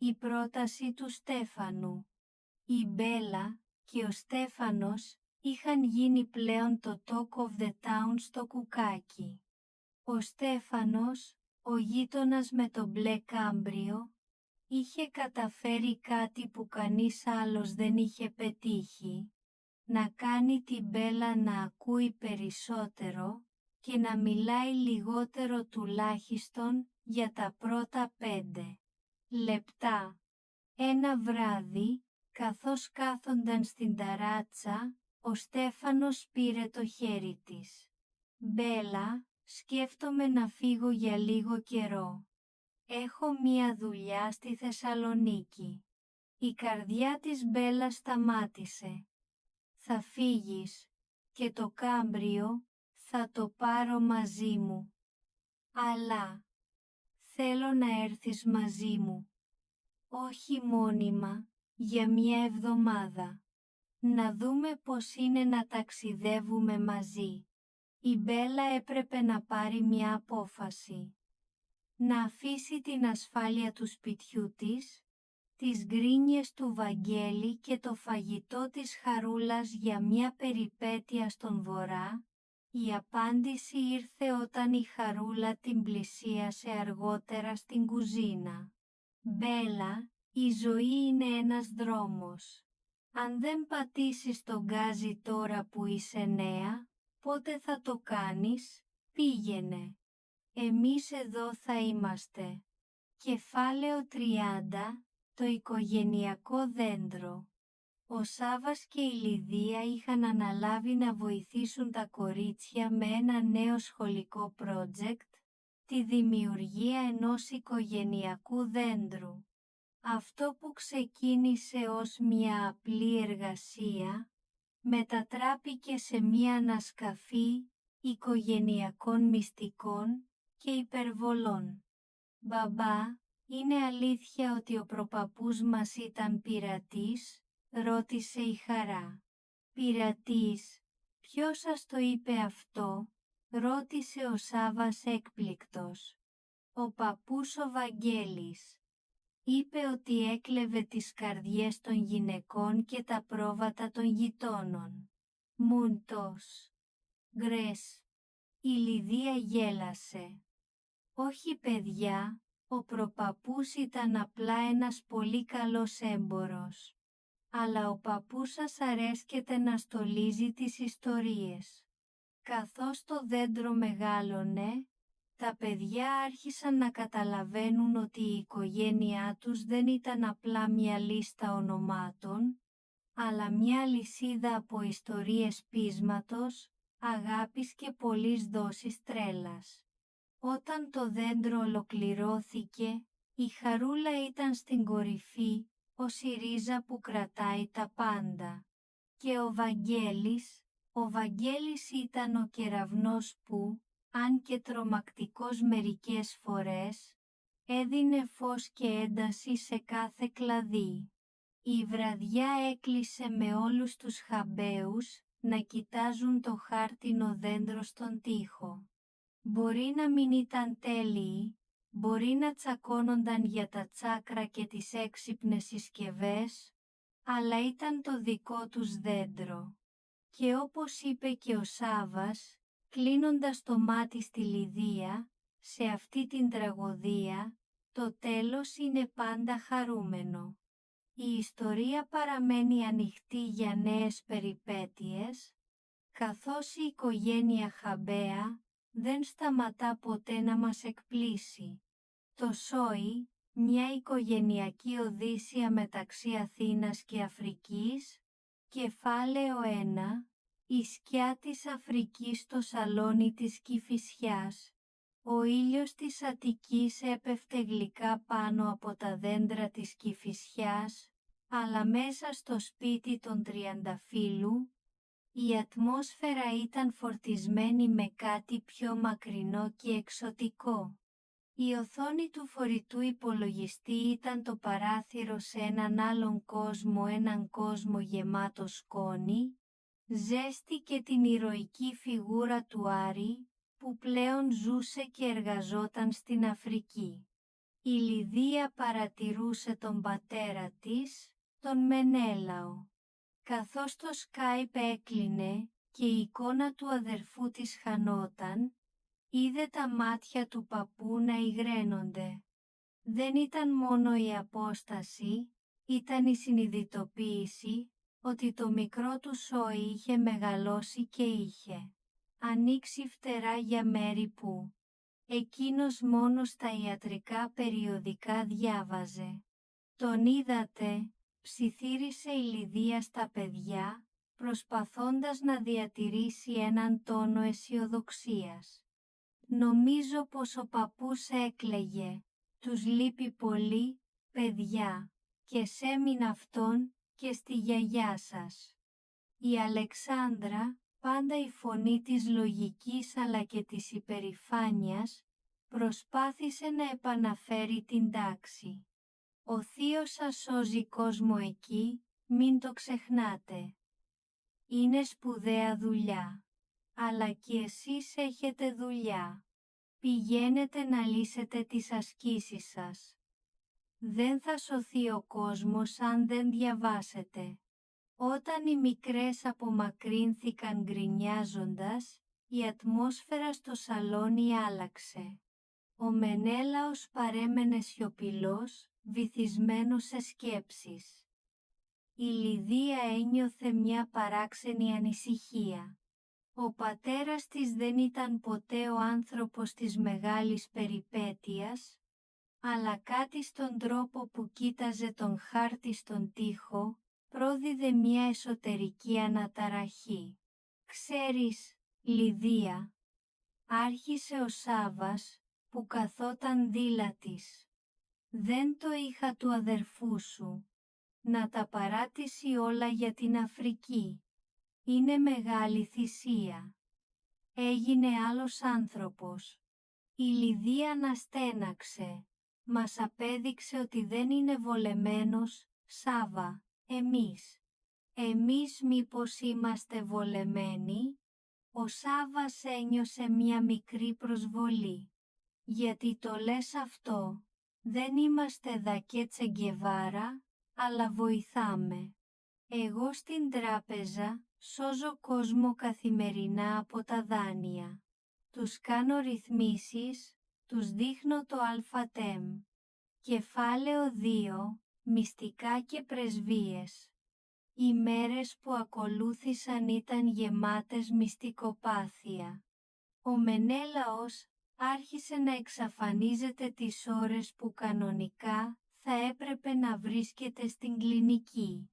Η πρόταση του Στέφανου. Η Μπέλα και ο Στέφανος είχαν γίνει πλέον το talk of the town στο κουκάκι. Ο Στέφανος, ο γείτονας με το μπλε κάμπριο, είχε καταφέρει κάτι που κανείς άλλος δεν είχε πετύχει, να κάνει την Μπέλα να ακούει περισσότερο και να μιλάει λιγότερο τουλάχιστον για τα πρώτα 5 λεπτά. Ένα βράδυ, καθώς κάθονταν στην ταράτσα, ο Στέφανος πήρε το χέρι της. «Μπέλα, σκέφτομαι να φύγω για λίγο καιρό. Έχω μία δουλειά στη Θεσσαλονίκη». Η καρδιά της Μπέλα σταμάτησε. «Θα φύγεις και το κάμπριο θα το πάρω μαζί μου. Αλλά θέλω να έρθεις μαζί μου. Όχι μόνιμα, για μία εβδομάδα. Να δούμε πώς είναι να ταξιδεύουμε μαζί». Η Μπέλα έπρεπε να πάρει μια απόφαση. Να αφήσει την ασφάλεια του σπιτιού της, τις γκρίνιες του Βαγγέλη και το φαγητό της Χαρούλας για μια περιπέτεια στον Βορρά. Η απάντηση ήρθε όταν η Χαρούλα την πλησίασε αργότερα στην κουζίνα. «Μπέλα, η ζωή είναι ένας δρόμος. Αν δεν πατήσεις τον γκάζι τώρα που είσαι νέα, πότε θα το κάνεις? Πήγαινε. Εμείς εδώ θα είμαστε». Κεφάλαιο 30. Το οικογενειακό δέντρο. Ο Σάβας και η Λιδία είχαν αναλάβει να βοηθήσουν τα κορίτσια με ένα νέο σχολικό project, τη δημιουργία ενός οικογενειακού δέντρου. Αυτό που ξεκίνησε ως μια απλή εργασία, μετατράπηκε σε μια ανασκαφή οικογενειακών μυστικών και υπερβολών. «Μπαμπά, είναι αλήθεια ότι ο προπαππούς μας ήταν πειρατής?» ρώτησε η Χαρά. «Πειρατής? Ποιος σας το είπε αυτό?» ρώτησε ο Σάβας έκπληκτος. «Ο παππούς ο Βαγγέλης. Είπε ότι έκλεβε τις καρδιές των γυναικών και τα πρόβατα των γειτόνων». «Μούντος. Γκρες». Η Λιδία γέλασε. «Όχι παιδιά, ο προπαππούς ήταν απλά ένας πολύ καλός έμπορος. Αλλά ο παππούς σας αρέσκεται να στολίζει τις ιστορίες». Καθώς το δέντρο μεγάλωνε, τα παιδιά άρχισαν να καταλαβαίνουν ότι η οικογένειά τους δεν ήταν απλά μια λίστα ονομάτων, αλλά μια λυσίδα από ιστορίες πείσματος, αγάπης και πολλής δόσης τρέλας. Όταν το δέντρο ολοκληρώθηκε, η Χαρούλα ήταν στην κορυφή, ως η ρίζα που κρατάει τα πάντα. Και ο Βαγγέλης ήταν ο κεραυνός που, αν και τρομακτικός μερικές φορές, έδινε φως και ένταση σε κάθε κλαδί. Η βραδιά έκλεισε με όλους τους χαμπαίους να κοιτάζουν το χάρτινο δέντρο στον τοίχο. Μπορεί να μην ήταν τέλειοι, μπορεί να τσακώνονταν για τα τσάκρα και τις έξυπνες συσκευές, αλλά ήταν το δικό τους δέντρο. Και όπως είπε και ο Σάβας, κλείνοντας το μάτι στη Λιδία, σε αυτή την τραγωδία, το τέλος είναι πάντα χαρούμενο. Η ιστορία παραμένει ανοιχτή για νέες περιπέτειες, καθώς η οικογένεια Χαμπέα δεν σταματά ποτέ να μας εκπλήσει. Το Σόι, μια οικογενειακή οδύσσια μεταξύ Αθήνας και Αφρικής, κεφάλαιο 1, η σκιά της Αφρικής στο σαλόνι της Κηφισιάς. Ο ήλιος της Αττικής έπεφτε γλυκά πάνω από τα δέντρα της Κηφισιάς, αλλά μέσα στο σπίτι των Τριανταφύλου, η ατμόσφαιρα ήταν φορτισμένη με κάτι πιο μακρινό και εξωτικό. Η οθόνη του φορητού υπολογιστή ήταν το παράθυρο σε έναν άλλον κόσμο, έναν κόσμο γεμάτο σκόνη, ζέστη και την ηρωική φιγούρα του Άρη, που πλέον ζούσε και εργαζόταν στην Αφρική. Η Λιδία παρατηρούσε τον πατέρα της, τον Μενέλαο. Καθώς το Skype έκλεινε και η εικόνα του αδερφού της χανόταν, είδε τα μάτια του παππού να υγραίνονται. Δεν ήταν μόνο η απόσταση, ήταν η συνειδητοποίηση ότι το μικρό του σόι είχε μεγαλώσει και είχε ανοίξει φτερά για μέρη που εκείνος μόνο στα ιατρικά περιοδικά διάβαζε. «Τον είδατε», ψιθύρισε η Λιδία στα παιδιά, προσπαθώντας να διατηρήσει έναν τόνο αισιοδοξίας. «Νομίζω πως ο παππούς έκλαιγε. Τους λείπει πολύ, παιδιά, και σέμειν αυτόν και στη γιαγιά σας». Η Αλεξάνδρα, πάντα η φωνή της λογικής αλλά και της υπερηφάνειας, προσπάθησε να επαναφέρει την τάξη. «Ο θείος σας σώζει κόσμο εκεί, μην το ξεχνάτε. Είναι σπουδαία δουλειά. Αλλά και εσείς έχετε δουλειά. Πηγαίνετε να λύσετε τις ασκήσεις σας. Δεν θα σωθεί ο κόσμος αν δεν διαβάσετε». Όταν οι μικρές απομακρύνθηκαν γκρινιάζοντας, η ατμόσφαιρα στο σαλόνι άλλαξε. Ο Μενέλαος παρέμενε σιωπηλός, βυθισμένος σε σκέψεις. Η Λιδία ένιωθε μια παράξενη ανησυχία. Ο πατέρας της δεν ήταν ποτέ ο άνθρωπος της μεγάλης περιπέτειας, αλλά κάτι στον τρόπο που κοίταζε τον χάρτη στον τοίχο, πρόδιδε μια εσωτερική αναταραχή. «Ξέρεις, Λιδία», άρχισε ο Σάββας, που καθόταν δίλα της, «δεν το είχα του αδερφού σου. Να τα παράτησει όλα για την Αφρική. Είναι μεγάλη θυσία. Έγινε άλλος άνθρωπος». Η Λιδία αναστέναξε. «Μας απέδειξε ότι δεν είναι βολεμένος, Σάββα, εμείς. Εμείς μήπως είμαστε βολεμένοι?» Ο Σάββας ένιωσε μια μικρή προσβολή. «Γιατί το λες αυτό? Δεν είμαστε δακέ Τσεγκεβάρα, αλλά βοηθάμε. Εγώ στην τράπεζα σώζω κόσμο καθημερινά από τα δάνεια. Τους κάνω ρυθμίσεις, τους δείχνω το αλφατέμ. Κεφάλαιο 2, μυστικά και πρεσβείες». Οι μέρες που ακολούθησαν ήταν γεμάτες μυστικοπάθεια. Ο Μενέλαος άρχισε να εξαφανίζεται τις ώρες που κανονικά θα έπρεπε να βρίσκεται στην κλινική.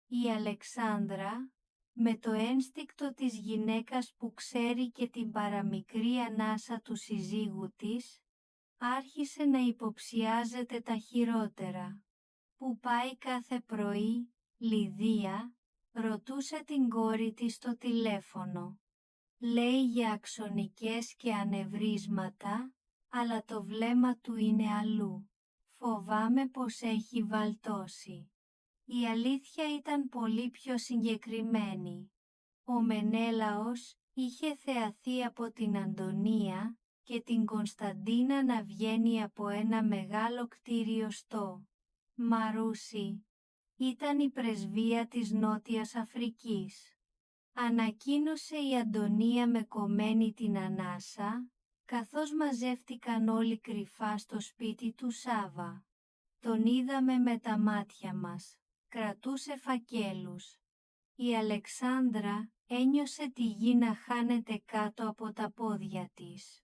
Η Αλεξάνδρα, με το ένστικτο της γυναίκας που ξέρει και την παραμικρή ανάσα του συζύγου της, άρχισε να υποψιάζεται τα χειρότερα. «Που πάει κάθε πρωί, Λιδία?» ρωτούσε την κόρη της στο τηλέφωνο. «Λέει για αξονικές και ανεβρίσματα, αλλά το βλέμμα του είναι αλλού. Φοβάμαι πως έχει βαλτώσει». Η αλήθεια ήταν πολύ πιο συγκεκριμένη. Ο Μενέλαος είχε θεαθεί από την Αντωνία και την Κωνσταντίνα να βγαίνει από ένα μεγάλο κτίριο στο Μαρούσι. Ήταν η πρεσβεία της Νότιας Αφρικής. Ανακοίνωσε η Αντωνία με κομμένη την ανάσα, καθώς μαζεύτηκαν όλοι κρυφά στο σπίτι του Σάβα. Τον είδαμε με τα μάτια μας. Κρατούσε φακέλους. Η Αλεξάνδρα ένιωσε τη γη να χάνεται κάτω από τα πόδια της.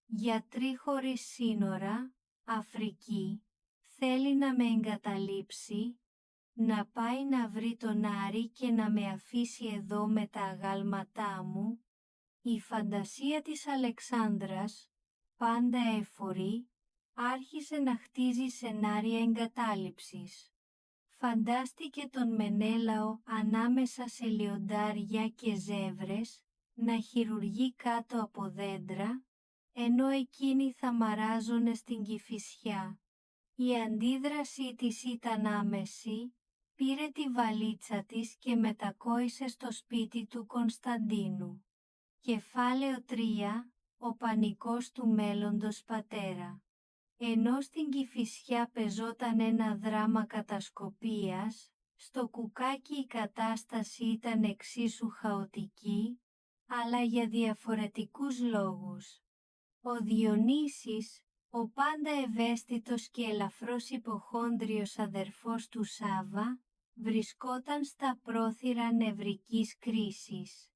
«Γιατροί χωρίς σύνορα, Αφρική, θέλει να με εγκαταλείψει, να πάει να βρει τον Άρη και να με αφήσει εδώ με τα αγάλματά μου». Η φαντασία της Αλεξάνδρας, πάντα έφορη, άρχισε να χτίζει σενάρια εγκατάλειψης. Φαντάστηκε τον Μενέλαο ανάμεσα σε λιοντάρια και ζεύρες, να χειρουργεί κάτω από δέντρα, ενώ εκείνοι θα μαράζουνε στην Κηφισιά. Η αντίδρασή της ήταν άμεση, πήρε τη βαλίτσα της και μετακόησε στο σπίτι του Κωνσταντίνου. Κεφάλαιο 3, ο πανικός του μέλλοντος πατέρα. Ενώ στην Κηφισιά πεζόταν ένα δράμα κατασκοπίας, στο Κουκάκι η κατάσταση ήταν εξίσου χαοτική, αλλά για διαφορετικούς λόγους. Ο Διονύσης, ο πάντα ευαίσθητος και ελαφρώς υποχόνδριος αδερφός του Σάβα, βρισκόταν στα πρόθυρα νευρικής κρίσης.